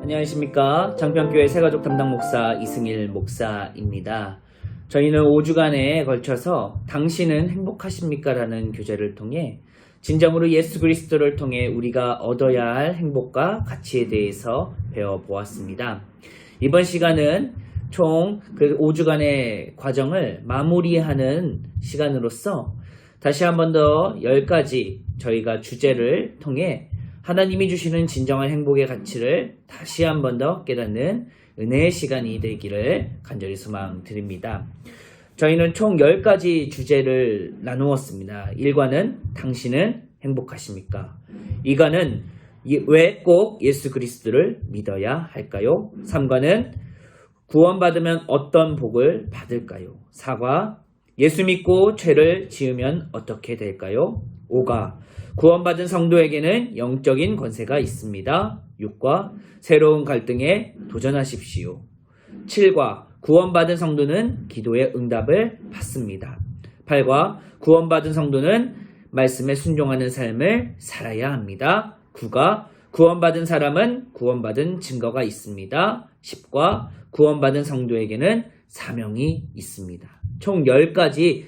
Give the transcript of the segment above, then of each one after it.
안녕하십니까. 장평교회 새가족 담당 목사 이승일 목사입니다. 저희는 5주간에 걸쳐서 당신은 행복하십니까? 라는 교재를 통해 진정으로 예수 그리스도를 통해 우리가 얻어야 할 행복과 가치에 대해서 배워보았습니다. 이번 시간은 총 그 5주간의 과정을 마무리하는 시간으로서 다시 한 번 더 10가지 저희가 주제를 통해 하나님이 주시는 진정한 행복의 가치를 다시 한 번 더 깨닫는 은혜의 시간이 되기를 간절히 소망드립니다. 저희는 총 10가지 주제를 나누었습니다. 1과는 당신은 행복하십니까? 2과는 왜 꼭 예수 그리스도를 믿어야 할까요? 3과는 구원받으면 어떤 복을 받을까요? 4과 예수 믿고 죄를 지으면 어떻게 될까요? 5과 구원받은 성도에게는 영적인 권세가 있습니다. 6과 새로운 갈등에 도전하십시오. 7과 구원받은 성도는 기도의 응답을 받습니다. 8과 구원받은 성도는 말씀에 순종하는 삶을 살아야 합니다. 9과 구원받은 사람은 구원받은 증거가 있습니다. 10과 구원받은 성도에게는 사명이 있습니다. 총 10가지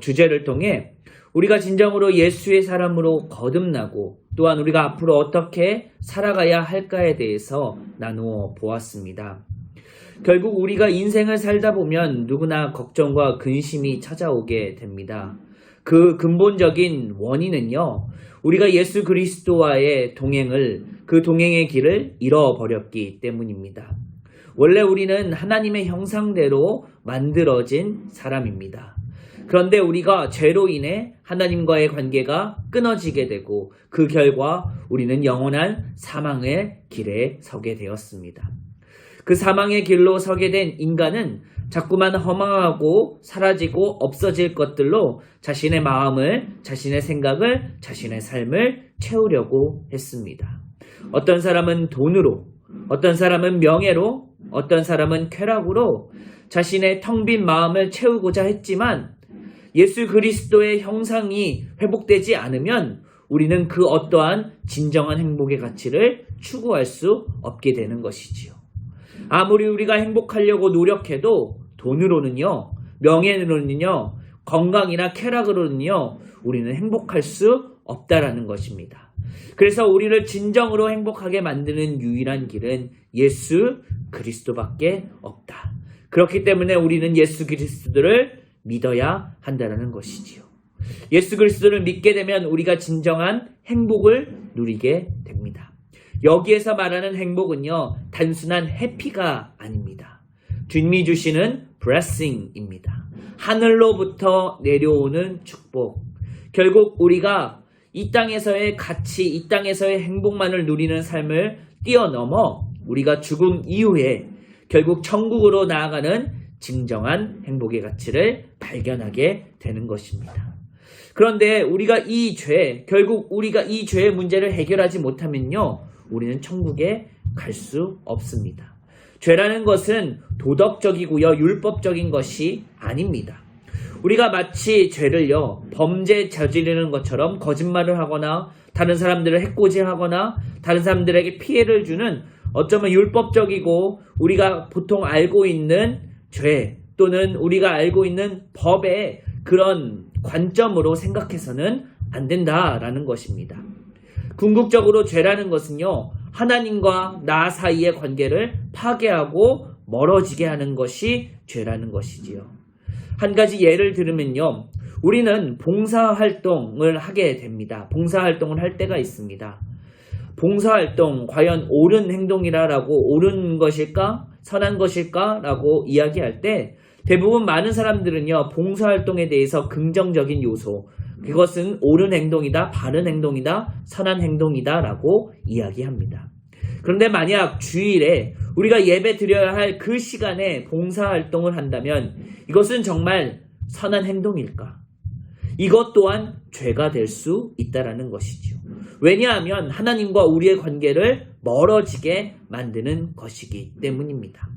주제를 통해 우리가 진정으로 예수의 사람으로 거듭나고 또한 우리가 앞으로 어떻게 살아가야 할까에 대해서 나누어 보았습니다. 결국 우리가 인생을 살다 보면 누구나 걱정과 근심이 찾아오게 됩니다. 그 근본적인 원인은요, 우리가 예수 그리스도와의 그 동행의 길을 잃어버렸기 때문입니다. 원래 우리는 하나님의 형상대로 만들어진 사람입니다. 그런데 우리가 죄로 인해 하나님과의 관계가 끊어지게 되고 그 결과 우리는 영원한 사망의 길에 서게 되었습니다. 그 사망의 길로 서게 된 인간은 자꾸만 허망하고 사라지고 없어질 것들로 자신의 마음을, 자신의 생각을, 자신의 삶을 채우려고 했습니다. 어떤 사람은 돈으로, 어떤 사람은 명예로, 어떤 사람은 쾌락으로 자신의 텅 빈 마음을 채우고자 했지만 예수 그리스도의 형상이 회복되지 않으면 우리는 그 어떠한 진정한 행복의 가치를 추구할 수 없게 되는 것이지요. 아무리 우리가 행복하려고 노력해도 돈으로는요, 명예로는요, 건강이나 쾌락으로는요, 우리는 행복할 수 없다라는 것입니다. 그래서 우리를 진정으로 행복하게 만드는 유일한 길은 예수 그리스도밖에 없다. 그렇기 때문에 우리는 예수 그리스도를 믿어야 한다는 것이지요. 예수 그리스도를 믿게 되면 우리가 진정한 행복을 누리게 됩니다. 여기에서 말하는 행복은요, 단순한 해피가 아닙니다. 주님이 주시는 blessing입니다. 하늘로부터 내려오는 축복. 결국 우리가 이 땅에서의 가치, 이 땅에서의 행복만을 누리는 삶을 뛰어넘어 우리가 죽음 이후에 결국 천국으로 나아가는 진정한 행복의 가치를 발견하게 되는 것입니다. 그런데 결국 우리가 이 죄의 문제를 해결하지 못하면요, 우리는 천국에 갈 수 없습니다. 죄라는 것은 도덕적이고요, 율법적인 것이 아닙니다. 우리가 마치 죄를요, 범죄 저지르는 것처럼 거짓말을 하거나 다른 사람들을 해코지하거나 다른 사람들에게 피해를 주는 어쩌면 율법적이고 우리가 보통 알고 있는 죄 또는 우리가 알고 있는 법의 그런 관점으로 생각해서는 안 된다라는 것입니다. 궁극적으로 죄라는 것은요, 하나님과 나 사이의 관계를 파괴하고 멀어지게 하는 것이 죄라는 것이지요. 한 가지 예를 들으면요, 우리는 봉사활동을 하게 됩니다. 봉사활동을 할 때가 있습니다. 봉사활동 과연 옳은 행동이라고 옳은 것일까? 선한 것일까? 라고 이야기할 때 대부분 많은 사람들은요, 봉사활동에 대해서 긍정적인 요소, 그것은 옳은 행동이다, 바른 행동이다, 선한 행동이다 라고 이야기합니다. 그런데 만약 주일에 우리가 예배 드려야 할 그 시간에 봉사활동을 한다면 이것은 정말 선한 행동일까? 이것 또한 죄가 될 수 있다라는 것이죠. 왜냐하면 하나님과 우리의 관계를 멀어지게 만드는 것이기 때문입니다.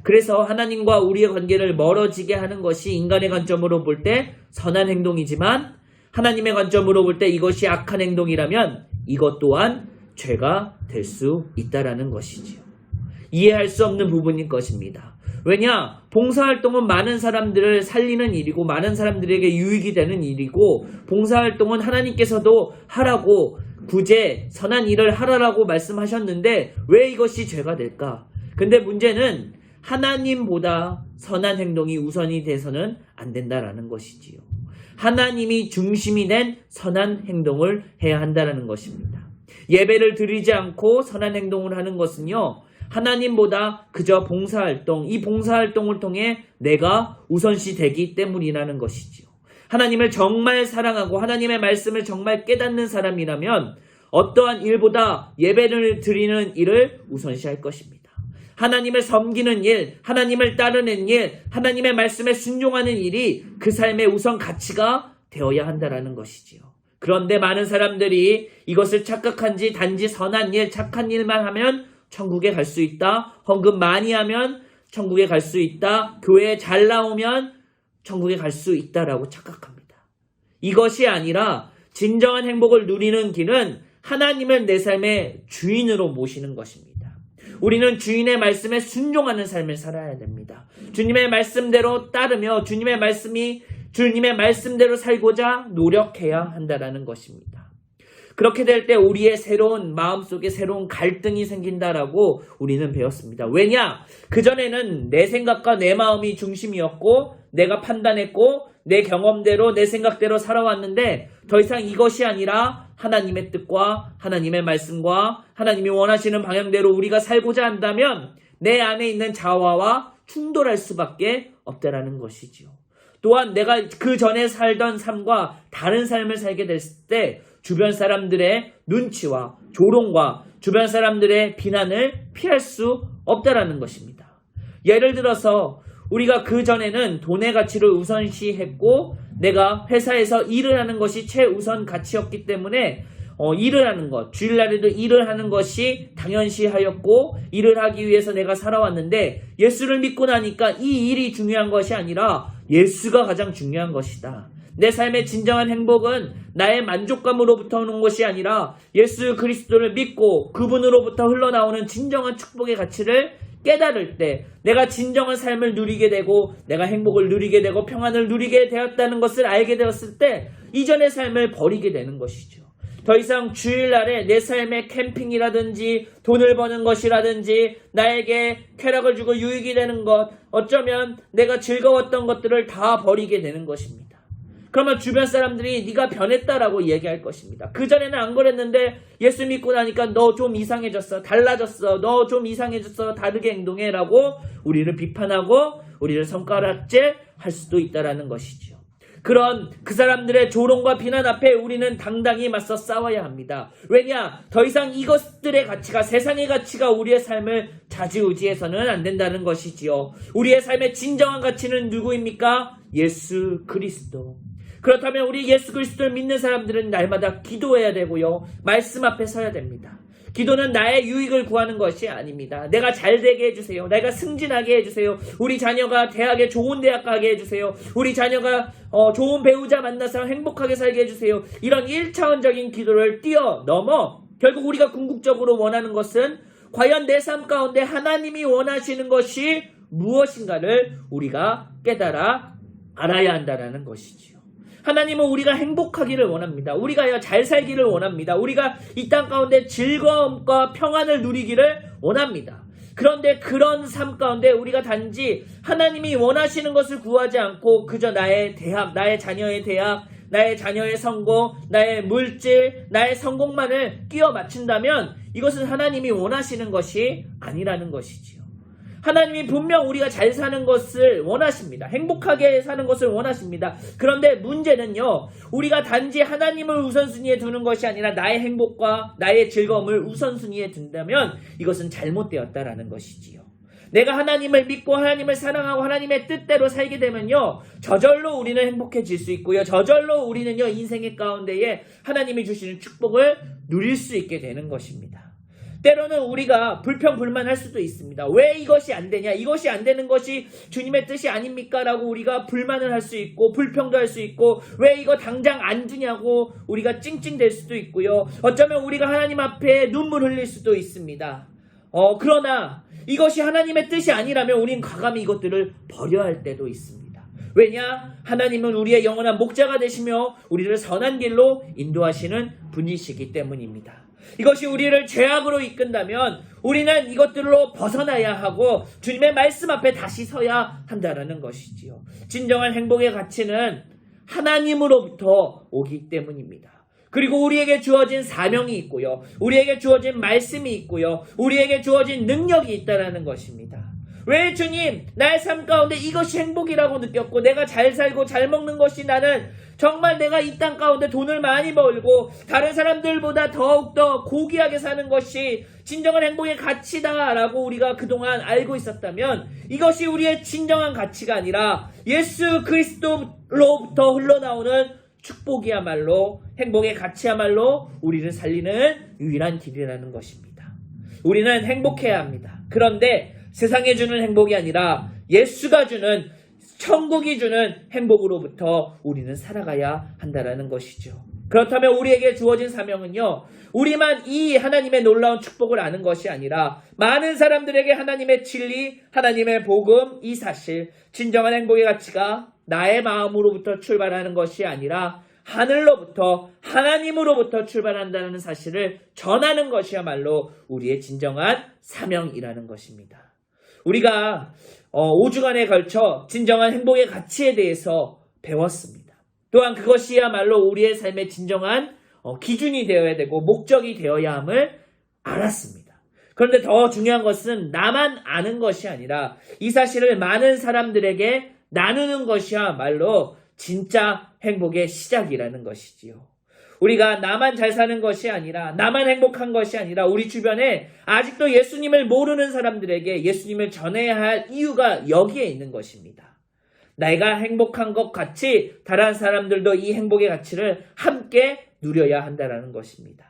그래서 하나님과 우리의 관계를 멀어지게 하는 것이 인간의 관점으로 볼 때 선한 행동이지만 하나님의 관점으로 볼 때 이것이 악한 행동이라면 이것 또한 죄가 될 수 있다라는 것이지요. 이해할 수 없는 부분인 것입니다. 왜냐? 봉사활동은 많은 사람들을 살리는 일이고 많은 사람들에게 유익이 되는 일이고 봉사활동은 하나님께서도 하라고 구제, 선한 일을 하라라고 말씀하셨는데 왜 이것이 죄가 될까? 근데 문제는 하나님보다 선한 행동이 우선이 돼서는 안 된다라는 것이지요. 하나님이 중심이 된 선한 행동을 해야 한다라는 것입니다. 예배를 드리지 않고 선한 행동을 하는 것은요, 하나님보다 그저 봉사활동, 이 봉사활동을 통해 내가 우선시 되기 때문이라는 것이지요. 하나님을 정말 사랑하고 하나님의 말씀을 정말 깨닫는 사람이라면 어떠한 일보다 예배를 드리는 일을 우선시할 것입니다. 하나님을 섬기는 일, 하나님을 따르는 일, 하나님의 말씀에 순종하는 일이 그 삶의 우선 가치가 되어야 한다라는 것이지요. 그런데 많은 사람들이 이것을 착각한지 단지 선한 일, 착한 일만 하면 천국에 갈 수 있다. 헌금 많이 하면 천국에 갈 수 있다. 교회에 잘 나오면 천국에 갈 수 있다라고 착각합니다. 이것이 아니라 진정한 행복을 누리는 길은 하나님을 내 삶의 주인으로 모시는 것입니다. 우리는 주인의 말씀에 순종하는 삶을 살아야 됩니다. 주님의 말씀대로 따르며 주님의 말씀대로 살고자 노력해야 한다라는 것입니다. 그렇게 될 때 우리의 새로운 마음속에 새로운 갈등이 생긴다라고 우리는 배웠습니다. 왜냐? 그전에는 내 생각과 내 마음이 중심이었고 내가 판단했고 내 경험대로 내 생각대로 살아왔는데 더 이상 이것이 아니라 하나님의 뜻과 하나님의 말씀과 하나님이 원하시는 방향대로 우리가 살고자 한다면 내 안에 있는 자아와 충돌할 수밖에 없다라는 것이지요. 또한 내가 그 전에 살던 삶과 다른 삶을 살게 됐을 때 주변 사람들의 눈치와 조롱과 주변 사람들의 비난을 피할 수 없다라는 것입니다. 예를 들어서 우리가 그 전에는 돈의 가치를 우선시했고 내가 회사에서 일을 하는 것이 최우선 가치였기 때문에 일을 하는 것, 주일날에도 일을 하는 것이 당연시하였고 일을 하기 위해서 내가 살아왔는데 예수를 믿고 나니까 이 일이 중요한 것이 아니라 예수가 가장 중요한 것이다. 내 삶의 진정한 행복은 나의 만족감으로부터 오는 것이 아니라 예수 그리스도를 믿고 그분으로부터 흘러나오는 진정한 축복의 가치를 깨달을 때 내가 진정한 삶을 누리게 되고 내가 행복을 누리게 되고 평안을 누리게 되었다는 것을 알게 되었을 때 이전의 삶을 버리게 되는 것이죠. 더 이상 주일날에 내 삶의 캠핑이라든지 돈을 버는 것이라든지 나에게 쾌락을 주고 유익이 되는 것, 어쩌면 내가 즐거웠던 것들을 다 버리게 되는 것입니다. 그러면 주변 사람들이 네가 변했다라고 얘기할 것입니다. 그전에는 안 그랬는데 예수 믿고 나니까 너 좀 이상해졌어, 달라졌어, 너 좀 이상해졌어, 다르게 행동해라고 우리를 비판하고 우리를 손가락질 할 수도 있다라는 것이죠. 그런 그 사람들의 조롱과 비난 앞에 우리는 당당히 맞서 싸워야 합니다. 왜냐? 더 이상 이것들의 가치가, 세상의 가치가 우리의 삶을 좌지우지해서는 안 된다는 것이지요. 우리의 삶의 진정한 가치는 누구입니까? 예수 그리스도. 그렇다면 우리 예수 그리스도를 믿는 사람들은 날마다 기도해야 되고요. 말씀 앞에 서야 됩니다. 기도는 나의 유익을 구하는 것이 아닙니다. 내가 잘 되게 해주세요. 내가 승진하게 해주세요. 우리 자녀가 대학에 좋은 대학 가게 해주세요. 우리 자녀가 좋은 배우자 만나서 행복하게 살게 해주세요. 이런 1차원적인 기도를 뛰어넘어 결국 우리가 궁극적으로 원하는 것은 과연 내 삶 가운데 하나님이 원하시는 것이 무엇인가를 우리가 깨달아 알아야 한다는 것이지요. 하나님은 우리가 행복하기를 원합니다. 우리가 잘 살기를 원합니다. 우리가 이 땅 가운데 즐거움과 평안을 누리기를 원합니다. 그런데 그런 삶 가운데 우리가 단지 하나님이 원하시는 것을 구하지 않고 그저 나의 대학, 나의 자녀의 대학, 나의 자녀의 성공, 나의 물질, 나의 성공만을 끼워 맞춘다면 이것은 하나님이 원하시는 것이 아니라는 것이지요. 하나님이 분명 우리가 잘 사는 것을 원하십니다. 행복하게 사는 것을 원하십니다. 그런데 문제는요, 우리가 단지 하나님을 우선순위에 두는 것이 아니라 나의 행복과 나의 즐거움을 우선순위에 둔다면 이것은 잘못되었다라는 것이지요. 내가 하나님을 믿고 하나님을 사랑하고 하나님의 뜻대로 살게 되면요, 저절로 우리는 행복해질 수 있고요, 저절로 우리는요 인생의 가운데에 하나님이 주시는 축복을 누릴 수 있게 되는 것입니다. 때로는 우리가 불평불만할 수도 있습니다. 왜 이것이 안 되냐? 이것이 안 되는 것이 주님의 뜻이 아닙니까? 라고 우리가 불만을 할 수 있고 불평도 할 수 있고 왜 이거 당장 안 주냐고 우리가 찡찡댈 수도 있고요. 어쩌면 우리가 하나님 앞에 눈물 흘릴 수도 있습니다. 그러나 이것이 하나님의 뜻이 아니라면 우린 과감히 이것들을 버려야 할 때도 있습니다. 왜냐? 하나님은 우리의 영원한 목자가 되시며 우리를 선한 길로 인도하시는 분이시기 때문입니다. 이것이 우리를 죄악으로 이끈다면 우리는 이것들로 벗어나야 하고 주님의 말씀 앞에 다시 서야 한다는 것이지요. 진정한 행복의 가치는 하나님으로부터 오기 때문입니다. 그리고 우리에게 주어진 사명이 있고요. 우리에게 주어진 말씀이 있고요. 우리에게 주어진 능력이 있다는 것입니다. 왜 주님, 나의 삶 가운데 이것이 행복이라고 느꼈고 내가 잘 살고 잘 먹는 것이 나는 정말 내가 이 땅 가운데 돈을 많이 벌고 다른 사람들보다 더욱더 고귀하게 사는 것이 진정한 행복의 가치다라고 우리가 그동안 알고 있었다면 이것이 우리의 진정한 가치가 아니라 예수 그리스도로부터 흘러나오는 축복이야말로 행복의 가치야말로 우리를 살리는 유일한 길이라는 것입니다. 우리는 행복해야 합니다. 그런데 세상에 주는 행복이 아니라 예수가 주는 천국이 주는 행복으로부터 우리는 살아가야 한다는 것이죠. 그렇다면 우리에게 주어진 사명은요. 우리만 이 하나님의 놀라운 축복을 아는 것이 아니라 많은 사람들에게 하나님의 진리, 하나님의 복음, 이 사실, 진정한 행복의 가치가 나의 마음으로부터 출발하는 것이 아니라 하늘로부터 하나님으로부터 출발한다는 사실을 전하는 것이야말로 우리의 진정한 사명이라는 것입니다. 우리가 5주간에 걸쳐 진정한 행복의 가치에 대해서 배웠습니다. 또한 그것이야말로 우리의 삶의 진정한 기준이 되어야 되고 목적이 되어야 함을 알았습니다. 그런데 더 중요한 것은 나만 아는 것이 아니라 이 사실을 많은 사람들에게 나누는 것이야말로 진짜 행복의 시작이라는 것이지요. 우리가 나만 잘 사는 것이 아니라 나만 행복한 것이 아니라 우리 주변에 아직도 예수님을 모르는 사람들에게 예수님을 전해야 할 이유가 여기에 있는 것입니다. 내가 행복한 것 같이 다른 사람들도 이 행복의 가치를 함께 누려야 한다는 것입니다.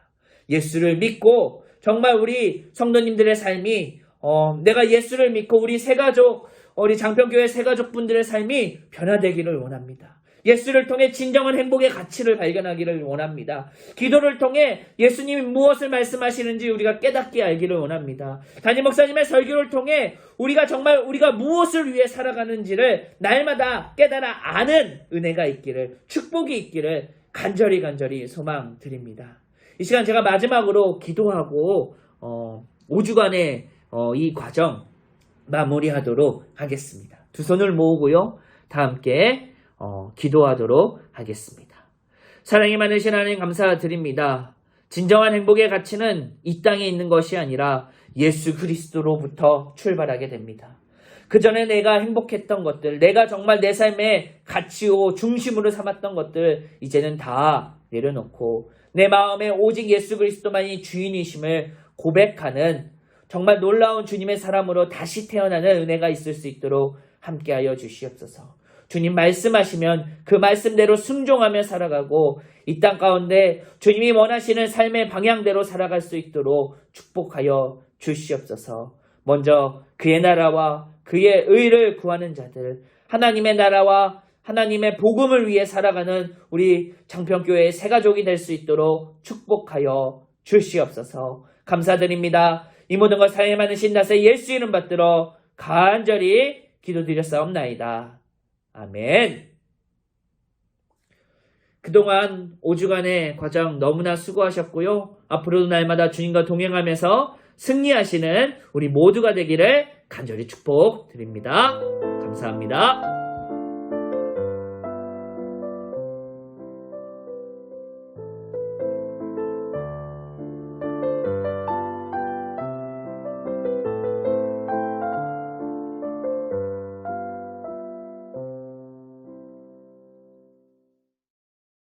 예수를 믿고 정말 우리 성도님들의 삶이 내가 예수를 믿고 우리 새가족 우리 장평교회 새가족분들의 삶이 변화되기를 원합니다. 예수를 통해 진정한 행복의 가치를 발견하기를 원합니다. 기도를 통해 예수님이 무엇을 말씀하시는지 우리가 깨닫게 알기를 원합니다. 담임 목사님의 설교를 통해 우리가 정말 우리가 무엇을 위해 살아가는지를 날마다 깨달아 아는 은혜가 있기를, 축복이 있기를 간절히 소망드립니다. 이 시간 제가 마지막으로 기도하고 5주간의 이 과정 마무리하도록 하겠습니다. 두 손을 모으고요. 다 함께 기도하도록 하겠습니다. 사랑이 많으신 하나님 감사드립니다. 진정한 행복의 가치는 이 땅에 있는 것이 아니라 예수 그리스도로부터 출발하게 됩니다. 그 전에 내가 행복했던 것들, 내가 정말 내 삶의 가치요 중심으로 삼았던 것들 이제는 다 내려놓고 내 마음에 오직 예수 그리스도만이 주인이심을 고백하는 정말 놀라운 주님의 사람으로 다시 태어나는 은혜가 있을 수 있도록 함께하여 주시옵소서. 주님 말씀하시면 그 말씀대로 순종하며 살아가고 이 땅 가운데 주님이 원하시는 삶의 방향대로 살아갈 수 있도록 축복하여 주시옵소서. 먼저 그의 나라와 그의 의를 구하는 자들, 하나님의 나라와 하나님의 복음을 위해 살아가는 우리 장평교회의 새가족이 될 수 있도록 축복하여 주시옵소서. 감사드립니다. 이 모든 것 사랑에 많으신 나사의 예수 이름 받들어 간절히 기도드렸사옵나이다. 아멘. 그동안 5주간의 과정 너무나 수고하셨고요. 앞으로도 날마다 주님과 동행하면서 승리하시는 우리 모두가 되기를 간절히 축복드립니다. 감사합니다.